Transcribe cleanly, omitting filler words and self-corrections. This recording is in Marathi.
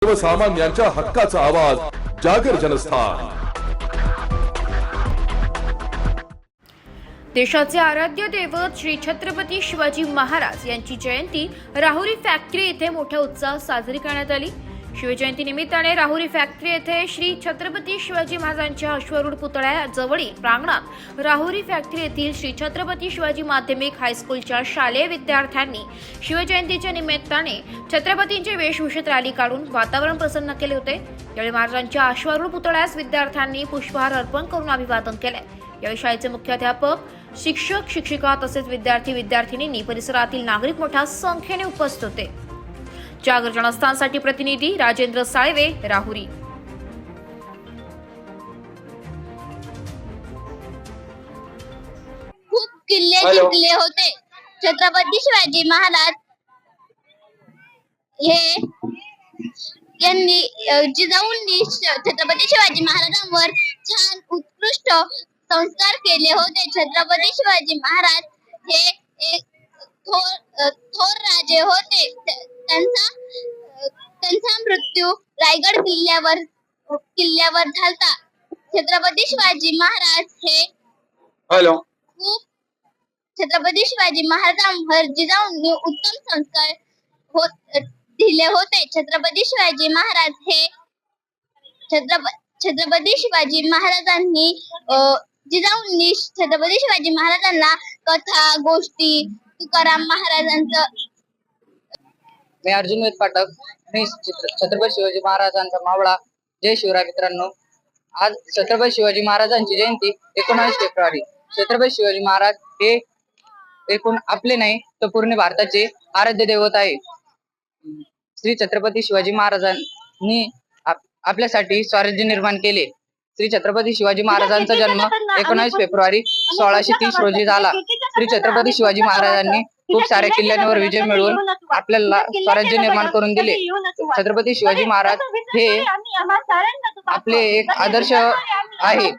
सर्वसामान्यांच्या हक्काचा आवाज जागर जनस्थान। देशाचे आराध्य दैवत श्री छत्रपती शिवाजी महाराज यांची जयंती राहुरी फॅक्टरी येथे मोठ्या उत्साहात साजरी करण्यात आली। शिवजयंती निमित्ताने राहुरी फॅक्टरी येथे श्री छत्रपती शिवाजी महाराजांच्या अश्वारूढ पुतळ्याजवळील प्रांगणात राहुरी फॅक्टरी येथील श्री छत्रपती शिवाजी माध्यमिक हायस्कूलच्या शालेय विद्यार्थ्यांनी शिवजयंतीच्या निमित्ताने छत्रपतींचे वेशभूषेत रॅली काढून वातावरण प्रसन्न केले होते। यावेळी महाराजांच्या अश्वारूढ पुतळ्यास विद्यार्थ्यांनी पुष्पहार अर्पण करून अभिवादन केले। यावेळी शाळेचे मुख्याध्यापक, शिक्षक, शिक्षिका तसेच विद्यार्थी विद्यार्थिनींनी परिसरातील नागरिक मोठ्या संख्येने उपस्थित होते। जागर जनस्थानसाठी प्रतिनिधी राजेंद्र साळवे, राहुरी। खूप किल्ले जिंकले होते। छत्रपती शिवाजी महाराज यांनी जिजाऊंनी छत्रपती शिवाजी महाराजांवर छान उत्कृष्ट संस्कार केले होते। छत्रपती शिवाजी महाराज हे एक थोर राजे होते। त्यांचा मृत्यू रायगड किल्ल्यावर झाला। छत्रपती शिवाजी महाराज हे छत्रपती शिवाजी महाराजांवर जिजाऊंनी उत्तम संस्कार दिले होते। छत्रपती शिवाजी महाराज हे छत्रपती शिवाजी महाराजांनी जिजाऊंनी छत्रपती शिवाजी महाराजांना कथा, गोष्टी, तुकाराम महाराजांचं। मी अर्जुन वेद पाठक, मी छत्रपती शिवाजी महाराजांचा मावळा। जय शिवराय मित्रांनो, आज छत्रपती शिवाजी महाराजांची जयंती 19 फेब्रुवारी। छत्रपती शिवाजी महाराज हे एकूण आपले नाही तर पूर्ण भारताचे आराध्य दैवत आहे। श्री छत्रपती शिवाजी महाराजांनी आपल्यासाठी स्वराज्य निर्माण केले। श्री छत्रपती शिवाजी महाराजांचा जन्म 19 फेब्रुवारी 1630 रोजी झाला। श्री छत्रपती शिवाजी महाराजांनी खूप साऱ्या किल्ल्यांवर विजय मिळवून आपल्याला स्वराज्य निर्माण करून दिले। छत्रपती शिवाजी महाराज हे आपले एक आदर्श आहे।